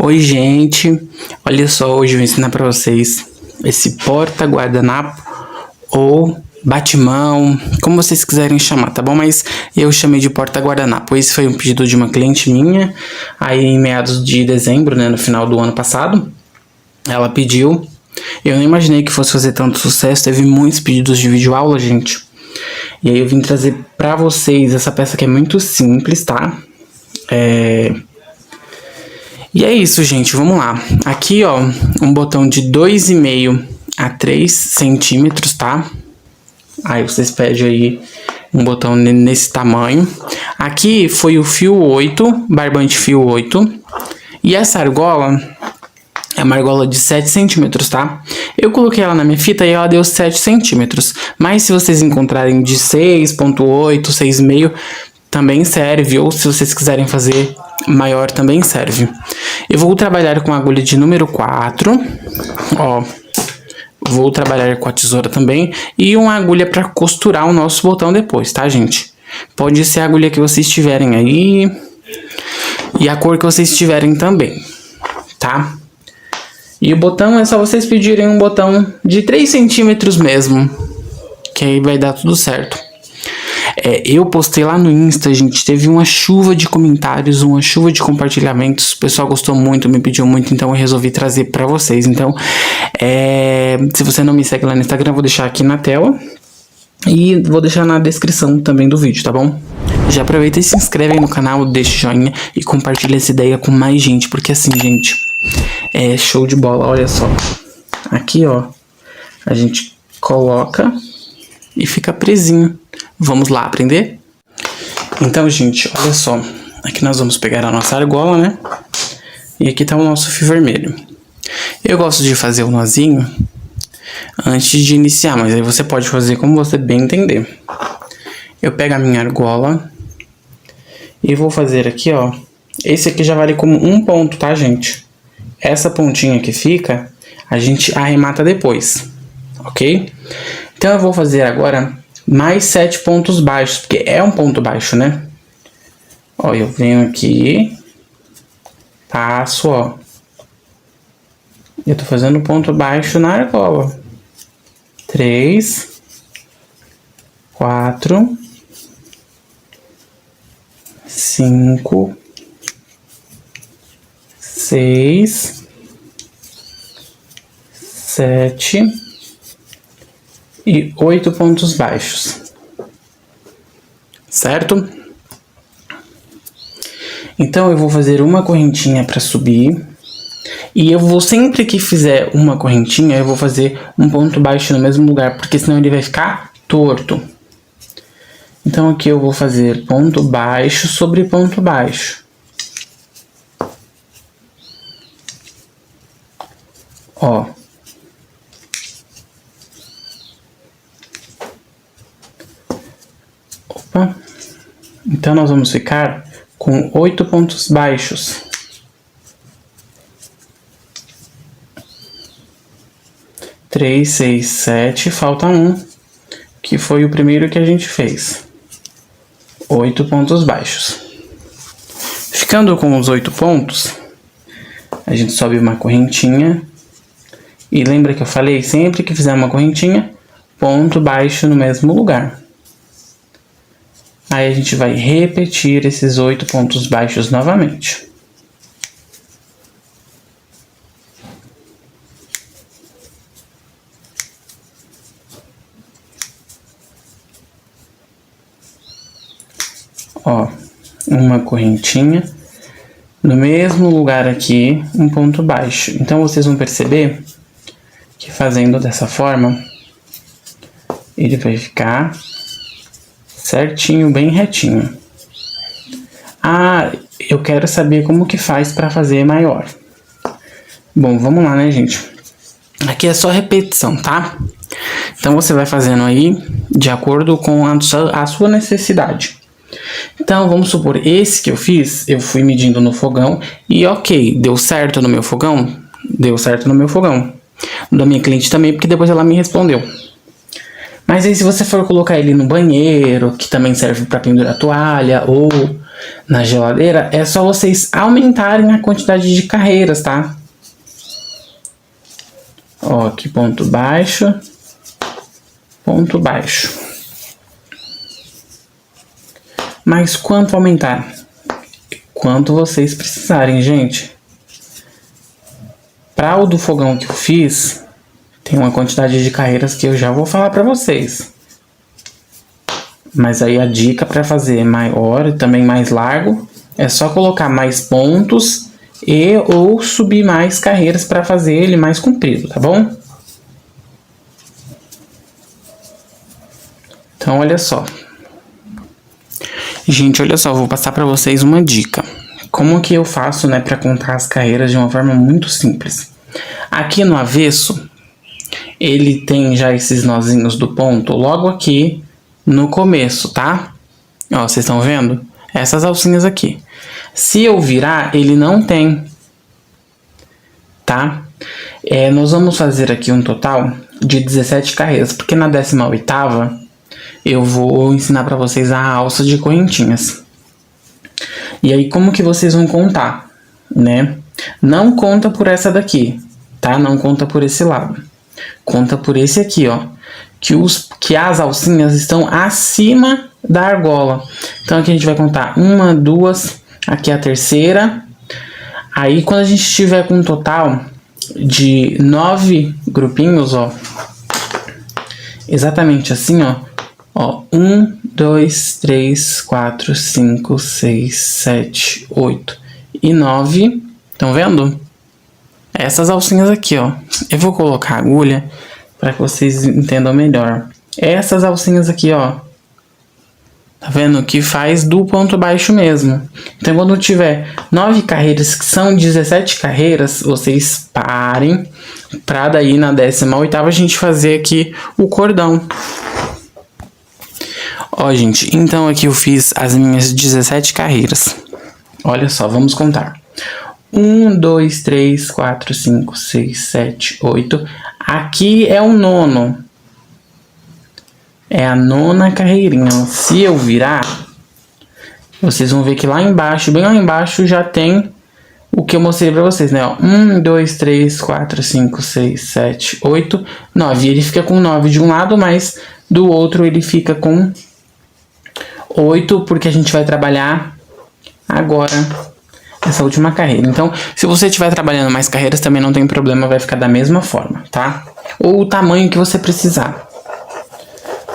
Oi, gente. Olha só, hoje eu vou ensinar pra vocês esse porta-guardanapo ou batimão, como vocês quiserem chamar, tá bom? Mas eu chamei de porta-guardanapo. Esse foi um pedido de uma cliente minha, aí em meados de dezembro, né, no final do ano passado. Ela pediu. Eu não imaginei que fosse fazer tanto sucesso, teve muitos pedidos de videoaula, gente. E aí eu vim trazer pra vocês essa peça que é muito simples, tá? E é isso, gente, vamos lá. Aqui, ó, um botão de 2,5 a 3 centímetros, tá? Aí vocês pedem aí um botão nesse tamanho. Aqui foi o fio 8, barbante fio 8. E essa argola é uma argola de 7 centímetros, tá? Eu coloquei ela na minha fita e ela deu 7 centímetros. Mas se vocês encontrarem de 6,8, 6,5, também serve. Ou se vocês quiserem fazer maior, também serve. Eu vou trabalhar com a agulha de número 4. Ó, vou trabalhar com a tesoura também. E uma agulha para costurar o nosso botão depois, tá, gente? Pode ser a agulha que vocês tiverem aí. E a cor que vocês tiverem também, tá? E o botão é só vocês pedirem um botão de 3 centímetros mesmo, que aí vai dar tudo certo. Eu postei lá no Insta, gente, teve uma chuva de comentários, uma chuva de compartilhamentos, o pessoal gostou muito, me pediu muito, então eu resolvi trazer pra vocês. Então, se você não me segue lá no Instagram, eu vou deixar aqui na tela e vou deixar na descrição também do vídeo, tá bom? Já aproveita e se inscreve aí no canal, deixa o joinha e compartilha essa ideia com mais gente, porque assim, gente, é show de bola, olha só. Aqui, ó, a gente coloca e fica presinho. Vamos lá aprender? Então, gente, olha só. Aqui nós vamos pegar a nossa argola, né? E aqui tá o nosso fio vermelho. Eu gosto de fazer o nozinho antes de iniciar, mas aí você pode fazer como você bem entender. Eu pego a minha argola e vou fazer aqui, ó. Esse aqui já vale como um ponto, tá, gente? Essa pontinha que fica, a gente arremata depois, ok? Então eu vou fazer agora mais 7 pontos baixos, porque é um ponto baixo, né? Ó, eu venho aqui, passo, ó. Eu tô fazendo ponto baixo na argola. 3, 4, 5, 6, 7 e 8 pontos baixos, certo? Então eu vou fazer uma correntinha para subir e eu vou, sempre que fizer uma correntinha, eu vou fazer um ponto baixo no mesmo lugar, porque senão ele vai ficar torto. Então aqui eu vou fazer ponto baixo sobre ponto baixo. Ó. Opa. Então nós vamos ficar com 8 pontos baixos. Três, 6, 7, falta um, que foi o primeiro que a gente fez. 8 pontos baixos. Ficando com os 8 pontos, a gente sobe uma correntinha. E lembra que eu falei, sempre que fizer uma correntinha, ponto baixo no mesmo lugar. Aí a gente vai repetir esses 8 pontos baixos novamente. Ó, uma correntinha, no mesmo lugar aqui, um ponto baixo. Então vocês vão perceber que fazendo dessa forma, ele vai ficar certinho, bem retinho. Ah, eu quero saber como que faz para fazer maior. Bom, vamos lá, né, gente? Aqui é só repetição, tá? Então você vai fazendo aí de acordo com a sua necessidade. Então, vamos supor, esse que eu fiz, eu fui medindo no fogão e ok, deu certo no meu fogão? Deu certo no meu fogão. Da minha cliente também, porque depois ela me respondeu. Mas aí se você for colocar ele no banheiro, que também serve para pendurar toalha, ou na geladeira, é só vocês aumentarem a quantidade de carreiras, tá? Ó, aqui ponto baixo, ponto baixo. Mas quanto aumentar? Quanto vocês precisarem, gente. Para o do fogão que eu fiz, tem uma quantidade de carreiras que eu já vou falar para vocês. Mas aí a dica para fazer maior e também mais largo é só colocar mais pontos e ou subir mais carreiras para fazer ele mais comprido, tá bom? Então, olha só. Gente, olha só, vou passar para vocês uma dica. Como que eu faço, né, para contar as carreiras de uma forma muito simples. Aqui no avesso, ele tem já esses nozinhos do ponto logo aqui no começo, tá? Ó, vocês estão vendo? Essas alcinhas aqui. Se eu virar, ele não tem, tá? Nós vamos fazer aqui um total de 17 carreiras, porque na 18ª eu vou ensinar para vocês a alça de correntinhas. E aí, como que vocês vão contar, né? Não conta por essa daqui, tá? Não conta por esse lado. Conta por esse aqui, ó. Que as alcinhas estão acima da argola. Então, aqui a gente vai contar 1, 2, aqui a terceira. Aí, quando a gente estiver com um total de 9 grupinhos, ó. Exatamente assim, ó. Ó, 1, 2, 3, 4, 5, 6, 7, 8 e 9. Estão vendo? Essas alcinhas aqui, ó. Eu vou colocar a agulha para que vocês entendam melhor. Essas alcinhas aqui, ó. Tá vendo? Que faz do ponto baixo mesmo. Então, quando tiver 9 carreiras, que são 17 carreiras, vocês parem para daí na 18ª a gente fazer aqui o cordão. Ó, gente, então aqui eu fiz as minhas 17 carreiras. Olha só, vamos contar. 1, 2, 3, 4, 5, 6, 7, 8. Aqui é o nono. É a 9ª carreirinha. Se eu virar, vocês vão ver que lá embaixo, bem lá embaixo, já tem o que eu mostrei pra vocês, né? Ó, 1, 2, 3, 4, 5, 6, 7, 8, 9. Ele fica com 9 de um lado, mas do outro ele fica com 8, porque a gente vai trabalhar agora essa última carreira. Então, se você estiver trabalhando mais carreiras, também não tem problema, vai ficar da mesma forma, tá? Ou o tamanho que você precisar.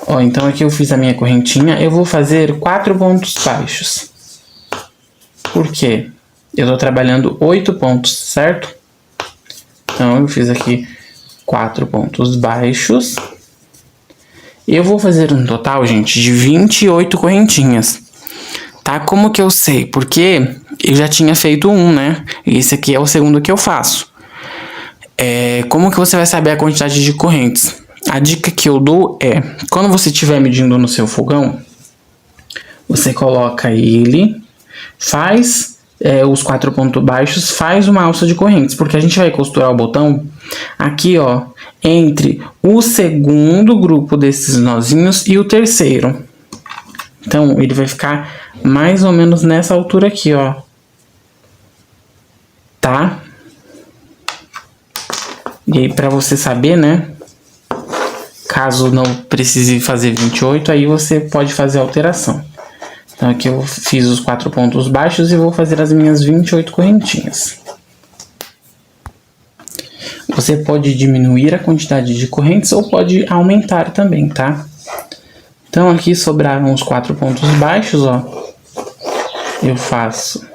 Ó, então aqui eu fiz a minha correntinha. Eu vou fazer 4 pontos baixos. Por quê? Eu tô trabalhando 8 pontos, certo? Então, eu fiz aqui 4 pontos baixos. Eu vou fazer um total, gente, de 28 correntinhas. Tá? Como que eu sei? Porque eu já tinha feito um, né? E esse aqui é o segundo que eu faço. Como que você vai saber a quantidade de correntes? A dica que eu dou é, quando você estiver medindo no seu fogão, você coloca ele, faz os 4 pontos baixos, faz uma alça de correntes, porque a gente vai costurar o botão aqui, ó, entre o segundo grupo desses nozinhos e o terceiro. Então, ele vai ficar mais ou menos nessa altura aqui, ó. Tá? E aí, pra você saber, né? Caso não precise fazer 28, aí você pode fazer a alteração. Então, aqui eu fiz os 4 pontos baixos e vou fazer as minhas 28 correntinhas. Você pode diminuir a quantidade de correntes ou pode aumentar também, tá? Então, aqui sobraram os 4 pontos baixos, ó. Eu faço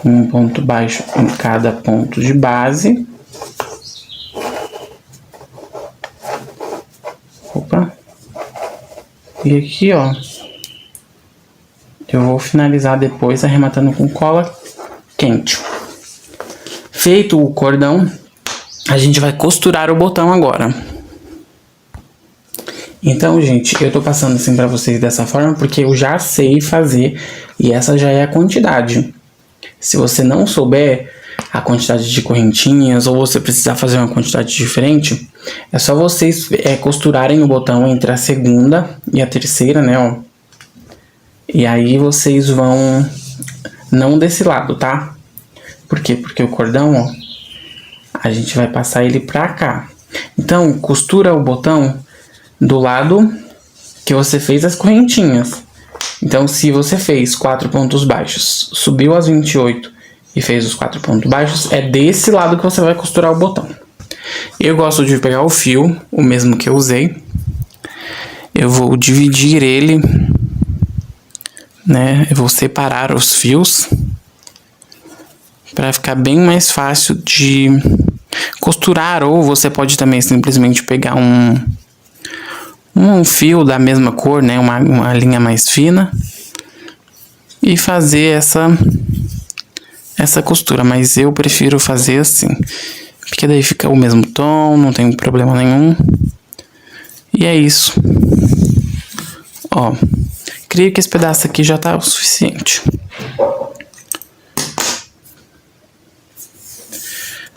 um ponto baixo em cada ponto de base. Opa. E aqui, ó, eu vou finalizar depois arrematando com cola quente. Feito o cordão, a gente vai costurar o botão agora. Então, gente, eu tô passando assim pra vocês dessa forma porque eu já sei fazer e essa já é a quantidade. Se você não souber a quantidade de correntinhas ou você precisar fazer uma quantidade diferente, é só vocês costurarem o botão entre a segunda e a terceira, né, ó. E aí vocês vão... Não desse lado, tá? Por quê? Porque o cordão, ó, a gente vai passar ele pra cá. Então, costura o botão do lado que você fez as correntinhas. Então, se você fez 4 pontos baixos, subiu as 28 e fez os 4 pontos baixos, é desse lado que você vai costurar o botão. Eu gosto de pegar o fio, o mesmo que eu usei. Eu vou dividir ele, né? Eu vou separar os fios para ficar bem mais fácil de costurar, ou você pode também simplesmente pegar um fio da mesma cor, né? Uma linha mais fina e fazer essa costura, mas eu prefiro fazer assim, porque daí fica o mesmo tom, não tem problema nenhum. E é isso. Ó, creio que esse pedaço aqui já tá o suficiente.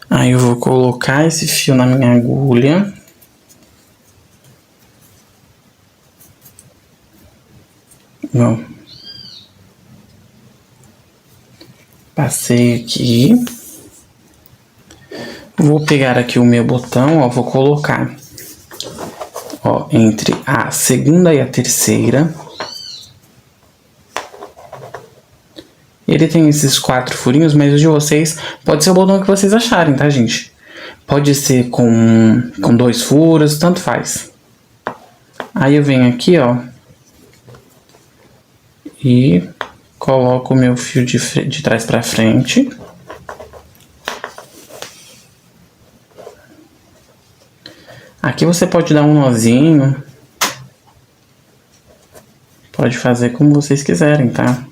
Aí eu vou colocar esse fio na minha agulha. Ó. Passei aqui. Vou pegar aqui o meu botão, ó, vou colocar, ó, entre a segunda e a terceira. Ele tem esses 4 furinhos, mas o de vocês pode ser o botão que vocês acharem, tá, gente? Pode ser com 2 furos, tanto faz. Aí eu venho aqui, ó, e coloco o meu fio de trás pra frente. Aqui você pode dar um nozinho. Pode fazer como vocês quiserem, tá?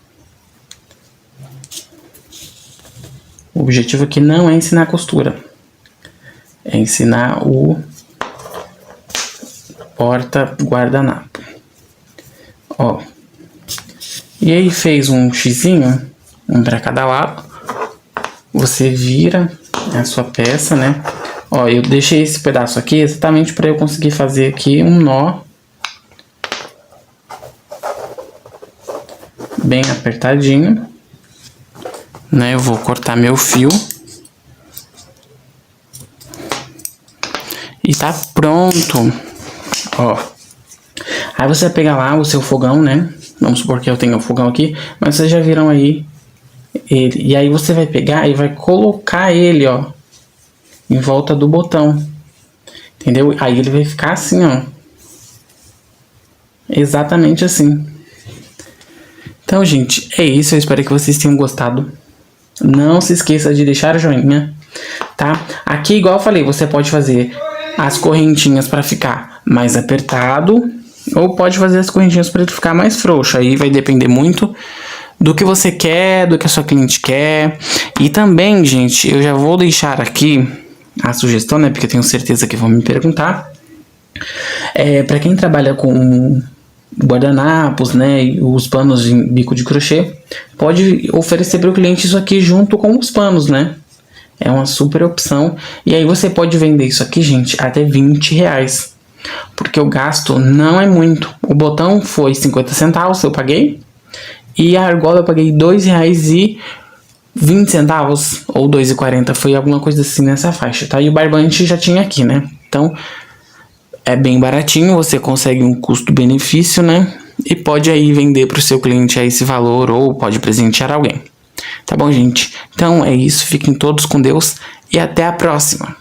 O objetivo aqui não é ensinar a costura. É ensinar o porta-guardanapo. Ó. E aí fez um xizinho, um para cada lado. Você vira a sua peça, né? Ó, eu deixei esse pedaço aqui exatamente para eu conseguir fazer aqui um nó bem apertadinho, né? Eu vou cortar meu fio e tá pronto, ó. Aí você vai pegar lá o seu fogão, né? Vamos supor que eu tenho o fogão aqui, mas vocês já viram aí ele. E aí você vai pegar e vai colocar ele, ó, em volta do botão, entendeu? Aí ele vai ficar assim, ó, exatamente assim. Então, gente, é isso. Eu espero que vocês tenham gostado. Não se esqueça de deixar o joinha, tá? Aqui, igual eu falei, você pode fazer as correntinhas para ficar mais apertado, ou pode fazer as correntinhas para ele ficar mais frouxo. Aí vai depender muito do que você quer, do que a sua cliente quer. E também, gente, eu já vou deixar aqui a sugestão, né? Porque eu tenho certeza que vão me perguntar. Para quem trabalha com guardanapos, né? E os panos de bico de crochê, pode oferecer para o cliente isso aqui junto com os panos, né? É uma super opção. E aí você pode vender isso aqui, gente, até R$20. Porque o gasto não é muito. O botão foi 50 centavos, eu paguei. E a argola eu paguei R$2,20 ou R$2,40, foi alguma coisa assim nessa faixa, tá? E o barbante já tinha aqui, né? Então, é bem baratinho, você consegue um custo-benefício, né? E pode aí vender para o seu cliente a esse valor, ou pode presentear alguém. Tá bom, gente? Então, é isso. Fiquem todos com Deus e até a próxima.